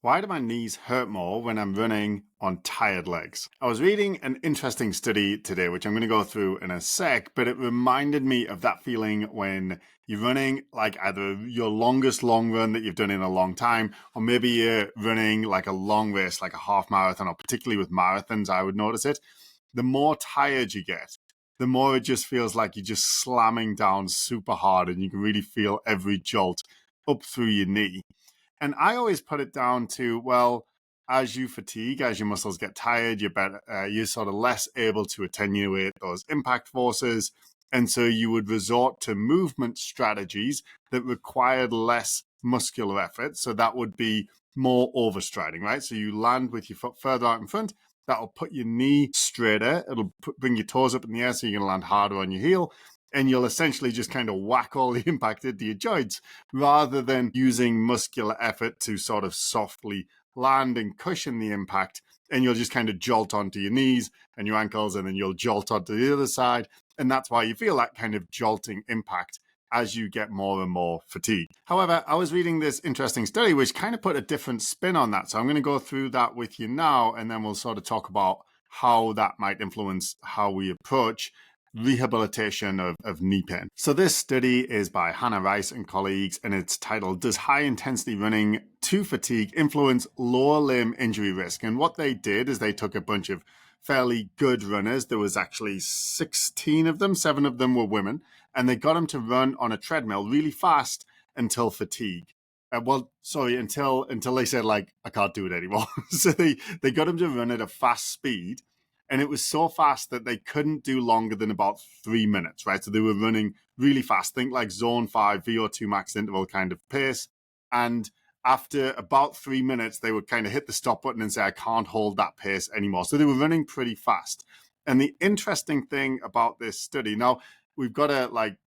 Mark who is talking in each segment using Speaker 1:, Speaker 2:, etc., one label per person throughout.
Speaker 1: Why do my knees hurt more when I'm running on tired legs? I was reading an interesting study today, which I'm going to go through in a sec, but it reminded me of that feeling when you're running like either your longest long run that you've done in a long time, or maybe you're running like a long race, like a half marathon, or particularly with marathons, I would notice it. The more tired you get, the more it just feels like you're just slamming down super hard and you can really feel every jolt up through your knee. And I always put it down to, well, as you fatigue, as your muscles get tired, you're sort of less able to attenuate those impact forces. And so you would resort to movement strategies that required less muscular effort. So that would be more overstriding, right? So you land with your foot further out in front. That'll put your knee straighter. Bring your toes up in the air so you're going to land harder on your heel. And you'll essentially just kind of whack all the impact into your joints rather than using muscular effort to sort of softly land and cushion the impact. And you'll just kind of jolt onto your knees and your ankles, and then you'll jolt onto the other side. And that's why you feel that kind of jolting impact as you get more and more fatigued. However, I was reading this interesting study which kind of put a different spin on that. So I'm going to go through that with you now, and then we'll sort of talk about how that might influence how we approach rehabilitation of knee pain. So this study is by Hannah Rice and colleagues, and it's titled, Does High Intensity Running to Fatigue Influence Lower Limb Injury Risk? And what they did is they took a bunch of fairly good runners. There was actually 16 of them, 7 of them were women, and they got them to run on a treadmill really fast until fatigue. Until they said, like, I can't do it anymore. So they got them to run at a fast speed. And it was so fast that they couldn't do longer than about 3 minutes, right? So they were running really fast. Think like zone 5, VO2 max interval kind of pace. And after about 3 minutes, they would kind of hit the stop button and say, I can't hold that pace anymore. So they were running pretty fast. And the interesting thing about this study, now we've got to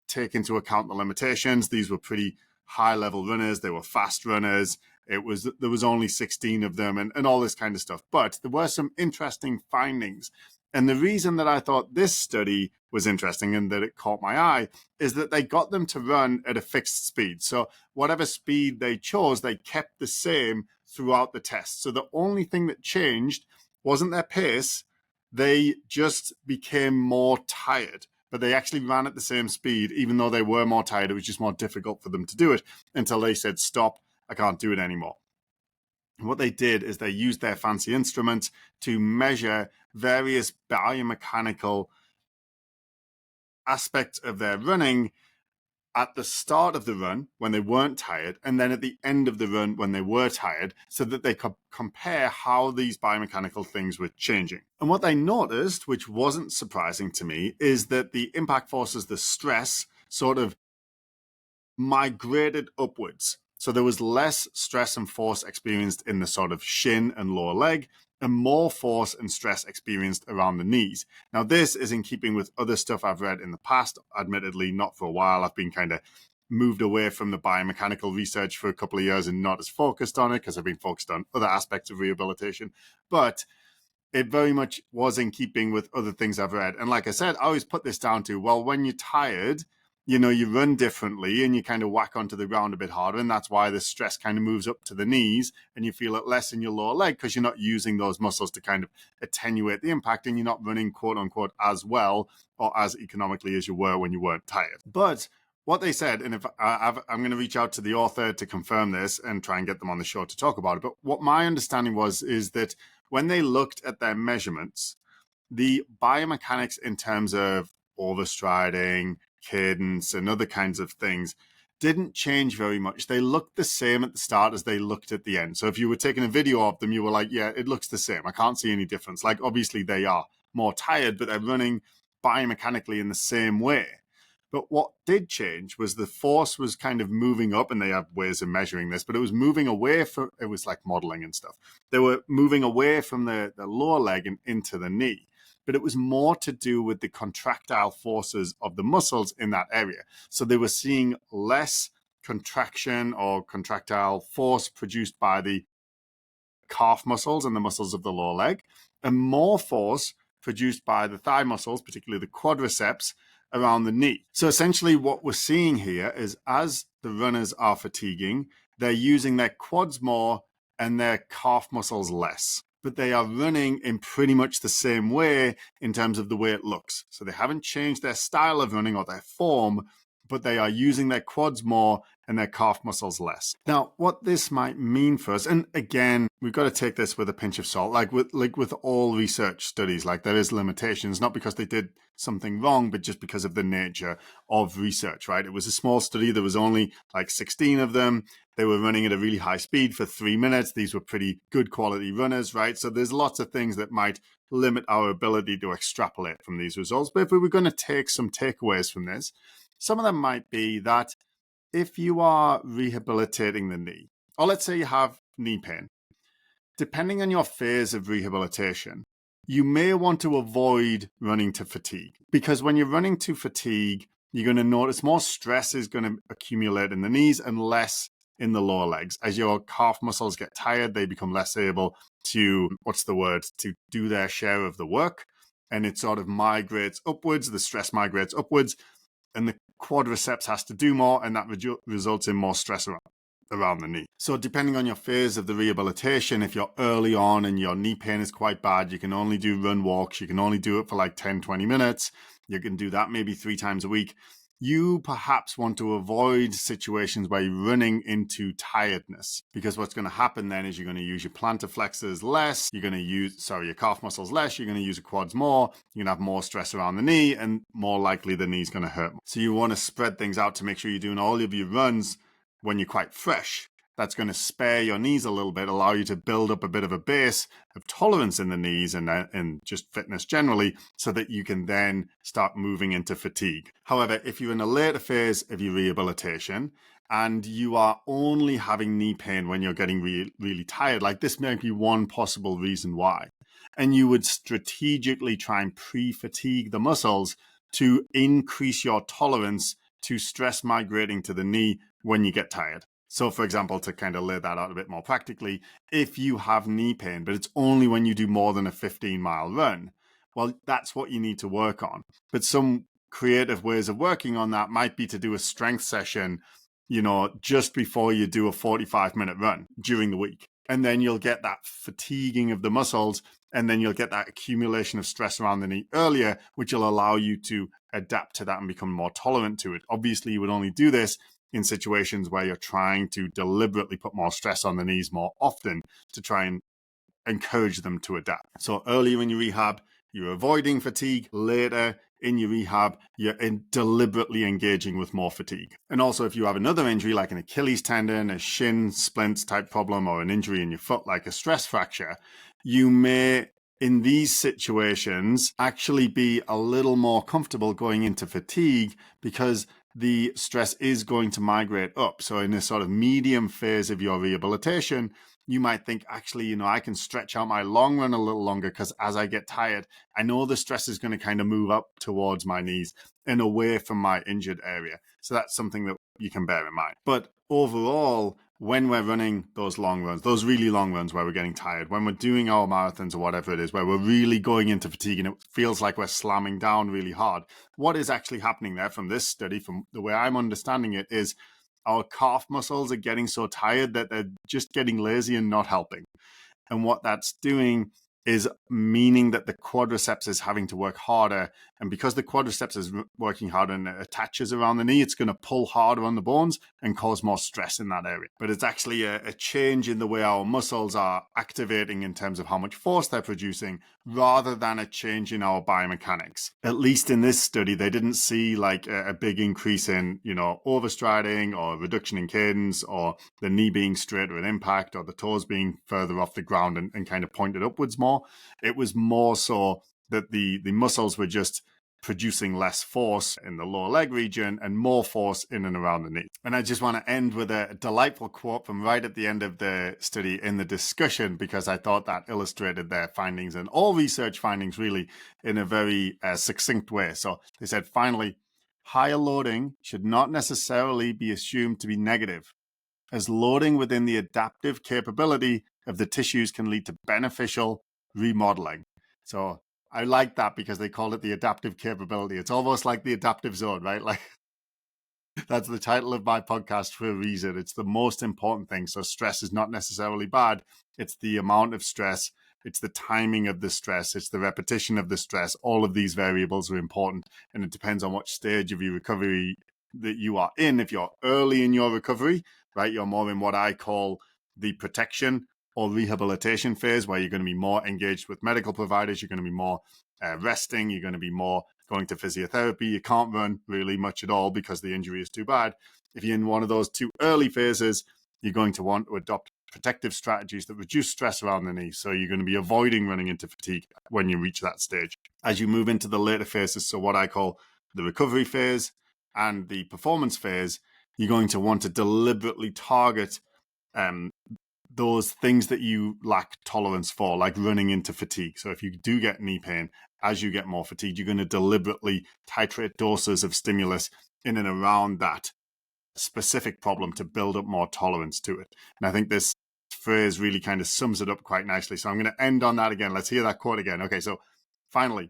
Speaker 1: take into account the limitations. These were pretty high level runners. They were fast runners. There was only 16 of them and all this kind of stuff. But there were some interesting findings. And the reason that I thought this study was interesting and that it caught my eye is that they got them to run at a fixed speed. So whatever speed they chose, they kept the same throughout the test. So the only thing that changed wasn't their pace. They just became more tired. But they actually ran at the same speed, even though they were more tired. It was just more difficult for them to do it until they said, stop, I can't do it anymore. And what they did is they used their fancy instruments to measure various biomechanical aspects of their running at the start of the run when they weren't tired, and then at the end of the run when they were tired, so that they could compare how these biomechanical things were changing. And what they noticed, which wasn't surprising to me, is that the impact forces, the stress, sort of migrated upwards. So there was less stress and force experienced in the sort of shin and lower leg, and more force and stress experienced around the knees. Now, this is in keeping with other stuff I've read in the past, admittedly not for a while. I've been kind of moved away from the biomechanical research for a couple of years and not as focused on it because I've been focused on other aspects of rehabilitation. But it very much was in keeping with other things I've read. And like I said, I always put this down to, well, when you're tired, you run differently and you kind of whack onto the ground a bit harder. And that's why the stress kind of moves up to the knees and you feel it less in your lower leg because you're not using those muscles to kind of attenuate the impact, and you're not running, quote unquote, as well or as economically as you were when you weren't tired. But what they said, and if I'm going to reach out to the author to confirm this and try and get them on the show to talk about it. But what my understanding is that when they looked at their measurements, the biomechanics in terms of overstriding, cadence, and other kinds of things didn't change very much. They looked the same at the start as they looked at the end. So if you were taking a video of them, you were like, yeah, it looks the same. I can't see any difference. Like, obviously they are more tired, but they're running biomechanically in the same way. But what did change was the force was kind of moving up, and they have ways of measuring this, but it was moving away from, it was like modeling and stuff. They were moving away from the lower leg and into the knee. But it was more to do with the contractile forces of the muscles in that area. So they were seeing less contraction or contractile force produced by the calf muscles and the muscles of the lower leg, and more force produced by the thigh muscles, particularly the quadriceps, around the knee. So essentially what we're seeing here is as the runners are fatiguing, they're using their quads more and their calf muscles less. But they are running in pretty much the same way in terms of the way it looks. So they haven't changed their style of running or their form, but they are using their quads more and their calf muscles less. Now, what this might mean for us, and again, we've got to take this with a pinch of salt, like with all research studies, like there is limitations, not because they did something wrong, but just because of the nature of research, right? It was a small study. There was only like 16 of them. They were running at a really high speed for 3 minutes. These were pretty good quality runners, right? So there's lots of things that might limit our ability to extrapolate from these results. But if we were going to take some takeaways from this, some of them might be that if you are rehabilitating the knee, or let's say you have knee pain, depending on your phase of rehabilitation, you may want to avoid running to fatigue, because when you're running to fatigue, you're going to notice more stress is going to accumulate in the knees and less in the lower legs. As your calf muscles get tired, they become less able to, to do their share of the work. And it sort of migrates upwards, the stress migrates upwards, and the quadriceps has to do more, and that results in more stress around the knee. So depending on your phase of the rehabilitation, if you're early on and your knee pain is quite bad, you can only do run walks, you can only do it for like 10, 20 minutes, you can do that maybe 3 times a week. You perhaps want to avoid situations where you're running into tiredness, because what's going to happen then is you're going to use your plantar flexors less, you're going to use, your calf muscles less, you're going to use your quads more, you're going to have more stress around the knee, and more likely the knee's going to hurt. So you want to spread things out to make sure you're doing all of your runs when you're quite fresh. That's going to spare your knees a little bit, allow you to build up a bit of a base of tolerance in the knees and just fitness generally, so that you can then start moving into fatigue. However, if you're in a later phase of your rehabilitation and you are only having knee pain when you're getting really tired, like this may be one possible reason why, and you would strategically try and pre-fatigue the muscles to increase your tolerance to stress migrating to the knee when you get tired. So, for example, to kind of lay that out a bit more practically, if you have knee pain, but it's only when you do more than a 15-mile run, well, that's what you need to work on. But some creative ways of working on that might be to do a strength session, just before you do a 45-minute run during the week. And then you'll get that fatiguing of the muscles, and then you'll get that accumulation of stress around the knee earlier, which will allow you to adapt to that and become more tolerant to it. Obviously, you would only do this in situations where you're trying to deliberately put more stress on the knees more often to try and encourage them to adapt. So earlier in your rehab, you're avoiding fatigue. Later in your rehab, you're deliberately engaging with more fatigue. And also, if you have another injury like an Achilles tendon, a shin splints type problem, or an injury in your foot like a stress fracture, you may, in these situations, actually be a little more comfortable going into fatigue, because the stress is going to migrate up. So in this sort of medium phase of your rehabilitation, you might think, actually, I can stretch out my long run a little longer, because as I get tired, I know the stress is going to kind of move up towards my knees and away from my injured area. So that's something that you can bear in mind. But overall, when we're running those long runs, those really long runs where we're getting tired, when we're doing our marathons or whatever it is, where we're really going into fatigue and it feels like we're slamming down really hard, what is actually happening there from this study, from the way I'm understanding it, is our calf muscles are getting so tired that they're just getting lazy and not helping. And what that's doing is meaning that the quadriceps is having to work harder. And because the quadriceps is working harder and it attaches around the knee, it's going to pull harder on the bones and cause more stress in that area. But it's actually a change in the way our muscles are activating in terms of how much force they're producing, rather than a change in our biomechanics. At least in this study, they didn't see like a big increase in, overstriding or reduction in cadence, or the knee being straighter at impact, or the toes being further off the ground and kind of pointed upwards more. It was more so that the muscles were just producing less force in the lower leg region and more force in and around the knee. And I just want to end with a delightful quote from right at the end of the study in the discussion, because I thought that illustrated their findings and all research findings really in a very succinct way. So they said, finally, higher loading should not necessarily be assumed to be negative, as loading within the adaptive capability of the tissues can lead to beneficial remodeling. So I like that, because they call it the adaptive capability. It's almost like the adaptive zone, right? Like That's the title of my podcast for a reason. It's the most important thing. So stress is not necessarily bad. It's the amount of stress. It's the timing of the stress. It's the repetition of the stress. All of these variables are important. And it depends on what stage of your recovery that you are in. If you're early in your recovery, right, you're more in what I call the protection or rehabilitation phase, where you're going to be more engaged with medical providers. You're going to be more resting. You're going to be more going to physiotherapy. You can't run really much at all because the injury is too bad. If you're in one of those two early phases, you're going to want to adopt protective strategies that reduce stress around the knee. So you're going to be avoiding running into fatigue when you reach that stage. As you move into the later phases, so what I call the recovery phase and the performance phase, you're going to want to deliberately target those things that you lack tolerance for, like running into fatigue. So if you do get knee pain, as you get more fatigued, you're going to deliberately titrate doses of stimulus in and around that specific problem to build up more tolerance to it. And I think this phrase really kind of sums it up quite nicely. So I'm going to end on that again. Let's hear that quote again. Okay, so finally,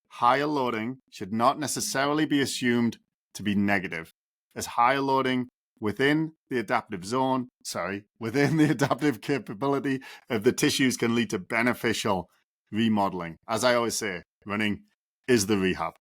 Speaker 1: higher loading should not necessarily be assumed to be negative, as higher loading within the adaptive capability of the tissues can lead to beneficial remodeling. As I always say, running is the rehab.